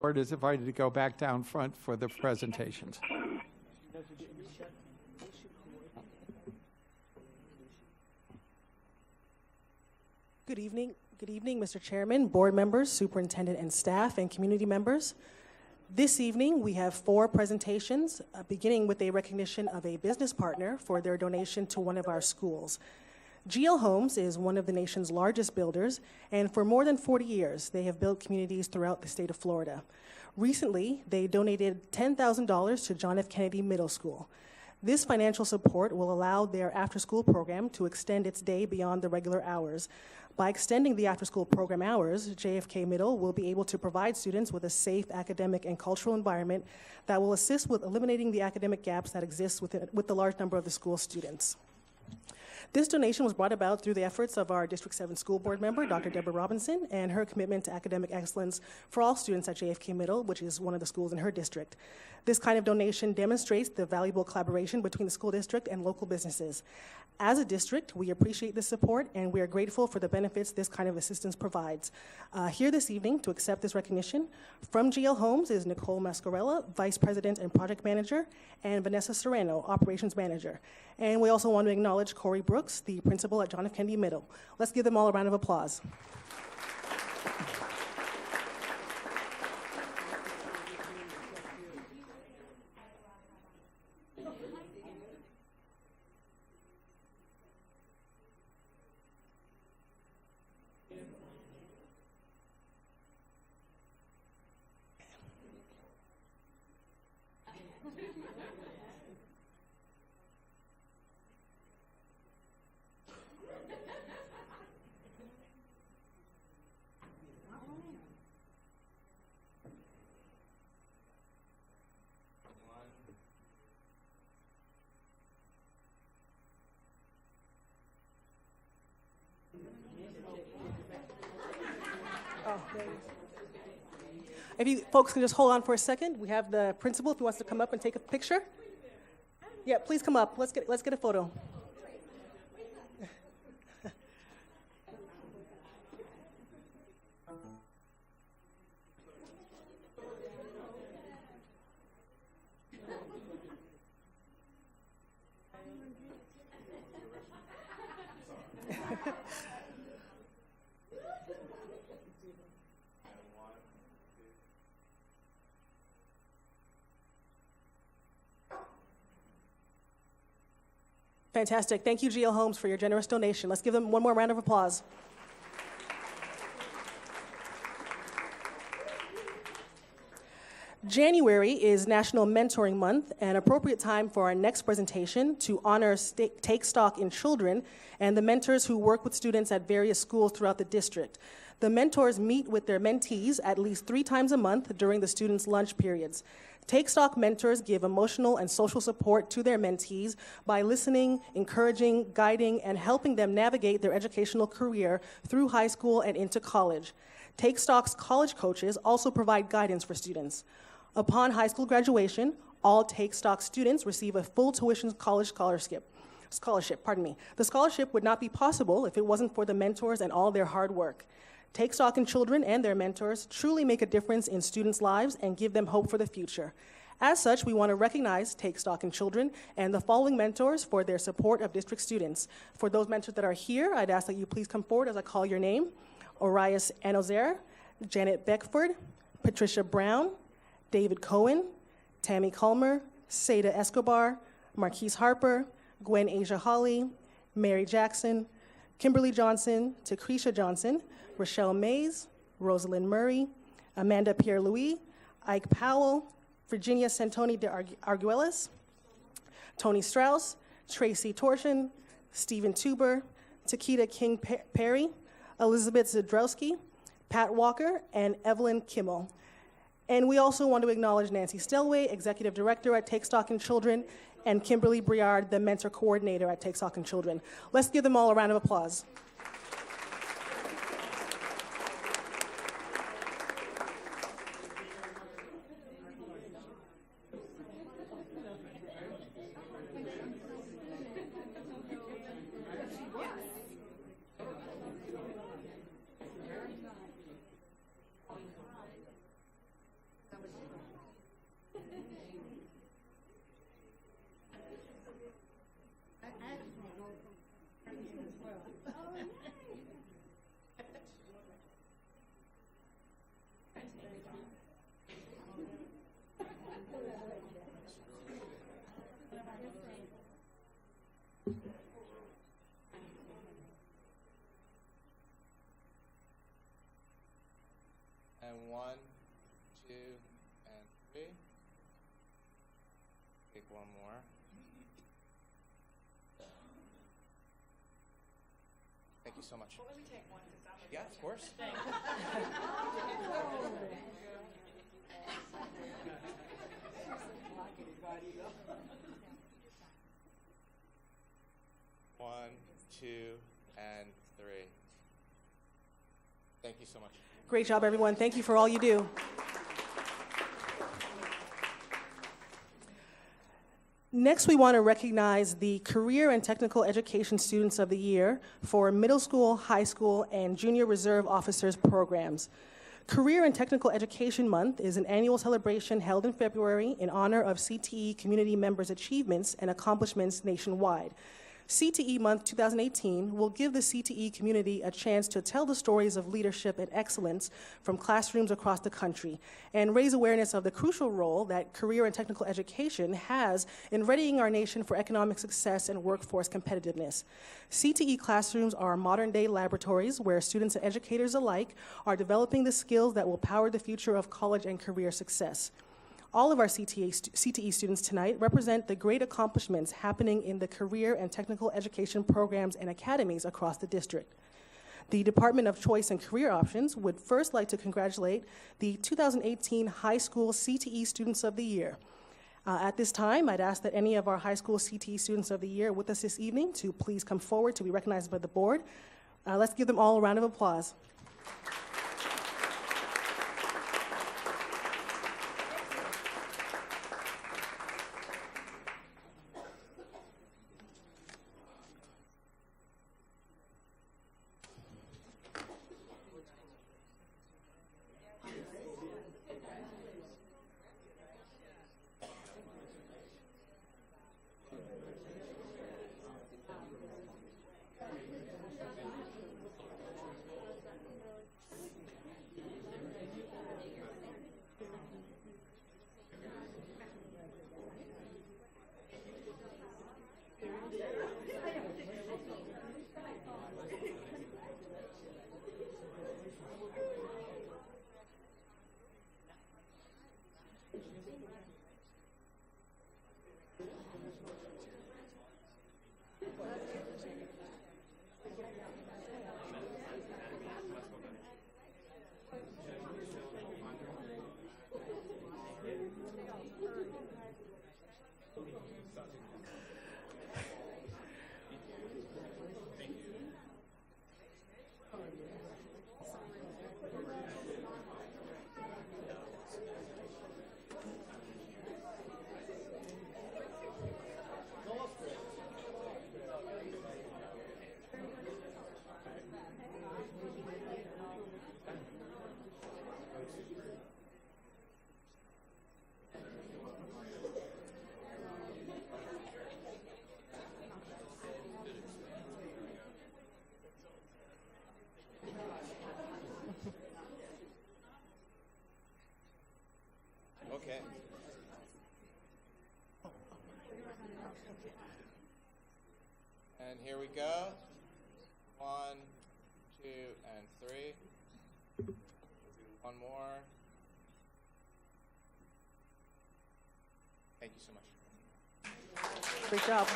Board is invited to go back down front for the presentations. Good evening, Mr. Chairman, board members, superintendent and staff, and community members. This evening, we have 4 presentations, beginning with a recognition of a business partner for their donation to one of our schools. GL Homes is one of the nation's largest builders, and for more than 40 years, they have built communities throughout the state of Florida. Recently, they donated $10,000 to John F. Kennedy Middle School. This financial support will allow their after-school program to extend its day beyond the regular hours. By extending the after-school program hours, JFK Middle will be able to provide students with a safe academic and cultural environment that will assist with eliminating the academic gaps that exist with the large number of the school students. This donation was brought about through the efforts of our District 7 school board member, Dr. Deborah Robinson, and her commitment to academic excellence for all students at JFK Middle, which is one of the schools in her district. This kind of donation demonstrates the valuable collaboration between the school district and local businesses. As a district, we appreciate this support, and we are grateful for the benefits this kind of assistance provides. Here this evening to accept this recognition from GL Homes is Nicole Mascarella, Vice President and Project Manager, and Vanessa Serrano, Operations Manager. And we also want to acknowledge Corey Brooks, the principal at John F. Kennedy Middle. Let's give them all a round of applause. If you folks can just hold on for a second, we have the principal if he wants to come up and take a picture. Yeah, please come up. Let's get a photo. Fantastic. Thank you, GL Homes, for your generous donation. Let's give them one more round of applause. January is National Mentoring Month, an appropriate time for our next presentation to honor Take Stock in Children and the mentors who work with students at various schools throughout the district. The mentors meet with their mentees at least 3 times a month during the students' lunch periods. Take Stock mentors give emotional and social support to their mentees by listening, encouraging, guiding, and helping them navigate their educational career through high school and into college. Take Stock's college coaches also provide guidance for students. Upon high school graduation, all Take Stock students receive a full tuition college scholarship. The scholarship would not be possible if it wasn't for the mentors and all their hard work. Take Stock in Children and their mentors truly make a difference in students' lives and give them hope for the future. As such, we want to recognize Take Stock in Children and the following mentors for their support of district students. For those mentors that are here, I'd ask that you please come forward as I call your name. Orias Anozer, Janet Beckford, Patricia Brown, David Cohen, Tammy Culmer, Seda Escobar, Marquise Harper, Gwen Asia Hawley, Mary Jackson, Kimberly Johnson, Takrisha Johnson, Rochelle Mays, Rosalind Murray, Amanda Pierre-Louis, Ike Powell, Virginia Santoni de Arguelles, Tony Strauss, Tracy Torshin, Stephen Tuber, Takita King-Perry, Elizabeth Zadrowski, Pat Walker, and Evelyn Kimmel. And we also want to acknowledge Nancy Stelway, Executive Director at Take Stock in Children, and Kimberly Briard, the Mentor Coordinator at Take Stock in Children. Let's give them all a round of applause. And 1, 2, and 3. Take one more. Thank you so much. Well, let me take one. Yeah, of course. One, 2, and 3. Thank you so much. Great job, everyone. Thank you for all you do. Next, we want to recognize the Career and Technical Education Students of the Year for middle school, high school, and junior reserve officers programs. Career and Technical Education Month is an annual celebration held in February in honor of CTE community members' achievements and accomplishments nationwide. CTE Month 2018 will give the CTE community a chance to tell the stories of leadership and excellence from classrooms across the country and raise awareness of the crucial role that career and technical education has in readying our nation for economic success and workforce competitiveness. CTE classrooms are modern-day laboratories where students and educators alike are developing the skills that will power the future of college and career success. All of our CTE students tonight represent the great accomplishments happening in the career and technical education programs and academies across the district. The Department of Choice and Career Options would first like to congratulate the 2018 High School CTE Students of the Year. At this time, I'd ask that any of our high school CTE Students of the Year with us this evening to please come forward to be recognized by the board. Let's give them all a round of applause. Okay. And here we go. 1, 2, and 3. One more. Thank you so much. Great job.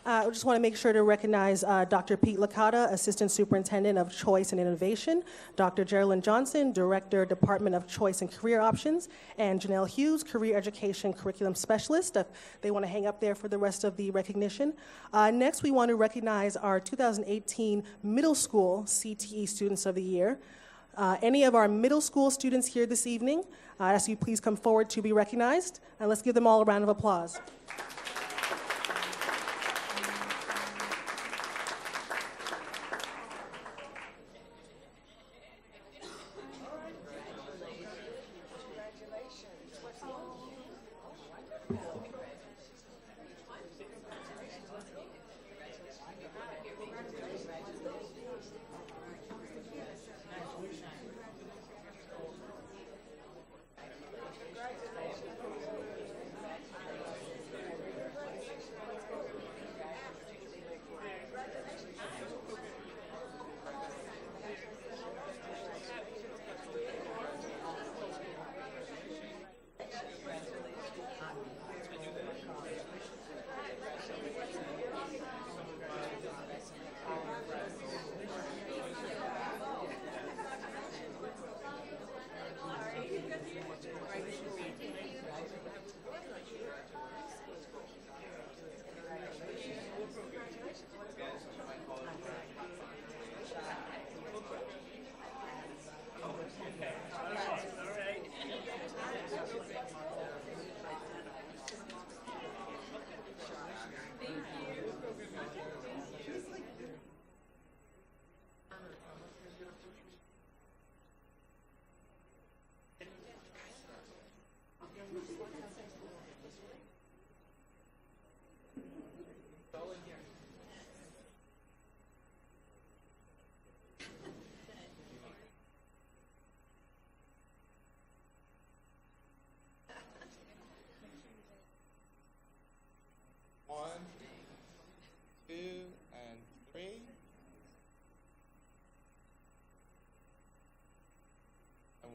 I just want to make sure to recognize Dr. Pete Licata, Assistant Superintendent of Choice and Innovation, Dr. Geraldine Johnson, Director, Department of Choice and Career Options, and Janelle Hughes, Career Education Curriculum Specialist. If they want to hang up there for the rest of the recognition. Next, we want to recognize our 2018 Middle School CTE Students of the Year. Any of our middle school students here this evening, I ask you please come forward to be recognized, and let's give them all a round of applause.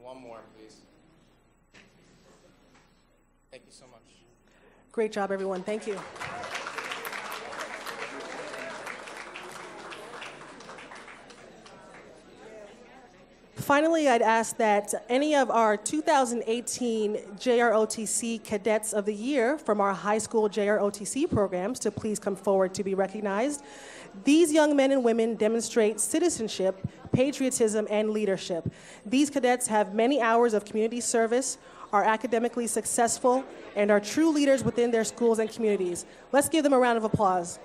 one more, please. Thank you so much. Great job, everyone. Thank you. Finally, I'd ask that any of our 2018 JROTC Cadets of the Year from our high school JROTC programs to please come forward to be recognized. These young men and women demonstrate citizenship, patriotism, and leadership. These cadets have many hours of community service, are academically successful, and are true leaders within their schools and communities. Let's give them a round of applause.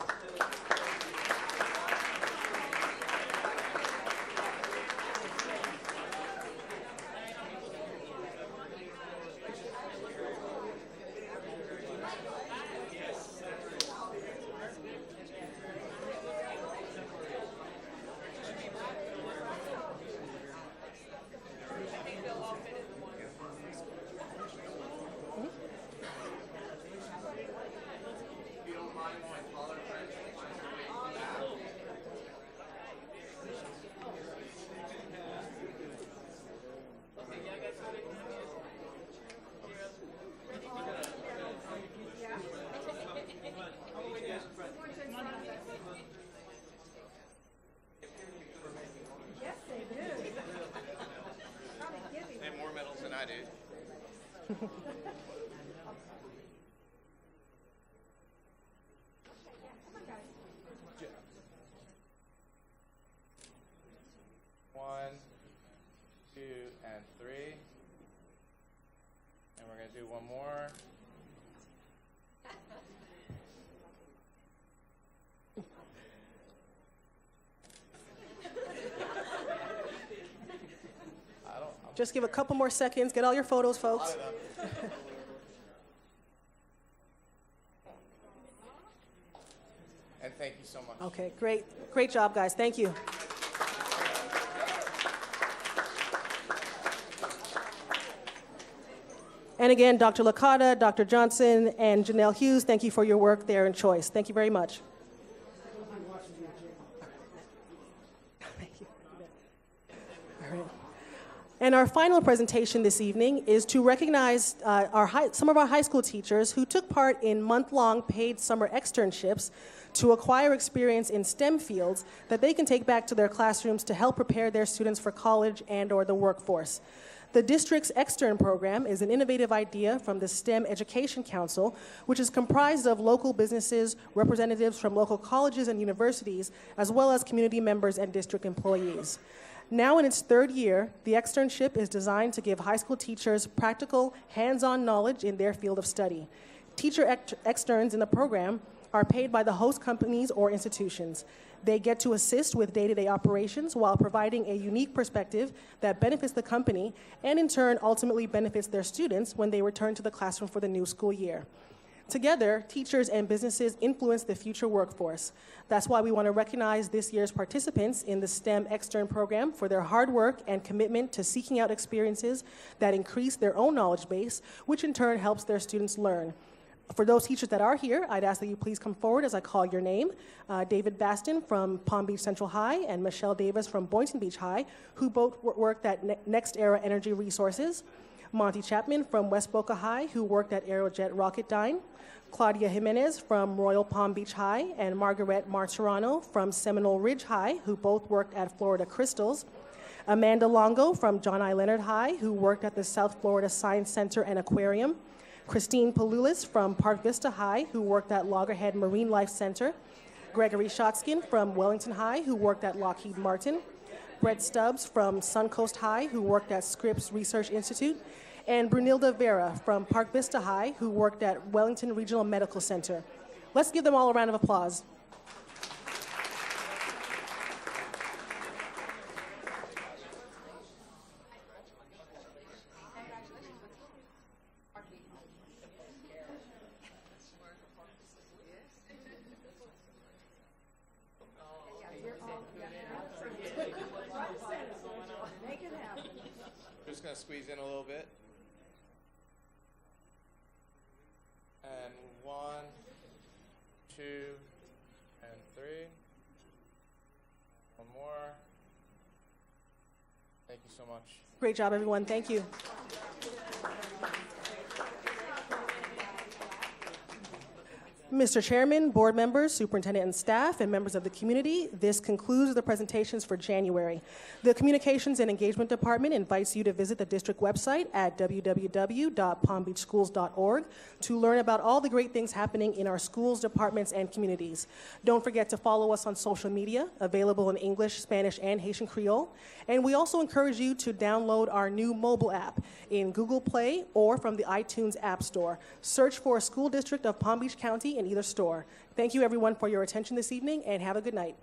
I do. One, two, and three. And we're going to do one more. Just give a couple more seconds. Get all your photos, folks. And thank you so much. Okay, great. Great job, guys. Thank you. And again, Dr. Licata, Dr. Johnson, and Janelle Hughes, thank you for your work there in Choice. Thank you very much. Thank you. All right. And our final presentation this evening is to recognize some of our high school teachers who took part in month-long paid summer externships to acquire experience in STEM fields that they can take back to their classrooms to help prepare their students for college and/or the workforce. The district's extern program is an innovative idea from the STEM Education Council, which is comprised of local businesses, representatives from local colleges and universities, as well as community members and district employees. Now in its third year, the externship is designed to give high school teachers practical, hands-on knowledge in their field of study. Teacher externs in the program are paid by the host companies or institutions. They get to assist with day-to-day operations while providing a unique perspective that benefits the company and in turn ultimately benefits their students when they return to the classroom for the new school year. Together, teachers and businesses influence the future workforce. That's why we want to recognize this year's participants in the STEM Extern program for their hard work and commitment to seeking out experiences that increase their own knowledge base, which in turn helps their students learn. For those teachers that are here, I'd ask that you please come forward as I call your name. David Baston from Palm Beach Central High and Michelle Davis from Boynton Beach High, who both worked at Next Era Energy Resources. Monty Chapman from West Boca High, who worked at Aerojet Rocketdyne. Claudia Jimenez from Royal Palm Beach High, and Margaret Martirano from Seminole Ridge High, who both worked at Florida Crystals. Amanda Longo from John I. Leonard High, who worked at the South Florida Science Center and Aquarium. Christine Palulis from Park Vista High, who worked at Loggerhead Marine Life Center. Gregory Shotskin from Wellington High, who worked at Lockheed Martin. Brett Stubbs from Suncoast High, who worked at Scripps Research Institute. And Brunilda Vera from Park Vista High, who worked at Wellington Regional Medical Center. Let's give them all a round of applause. Just going to squeeze in a little bit. And 1, 2, and 3. One more. Thank Thank you so much. Great job, everyone. Thank you. Mr. Chairman, board members, superintendent and staff, and members of the community, this concludes the presentations for January. The Communications and Engagement Department invites you to visit the district website at www.palmbeachschools.org to learn about all the great things happening in our schools, departments, and communities. Don't forget to follow us on social media, available in English, Spanish, and Haitian Creole. And we also encourage you to download our new mobile app in Google Play or from the iTunes App Store. Search for a school district of Palm Beach County in either store. Thank you, everyone, for your attention this evening, and have a good night.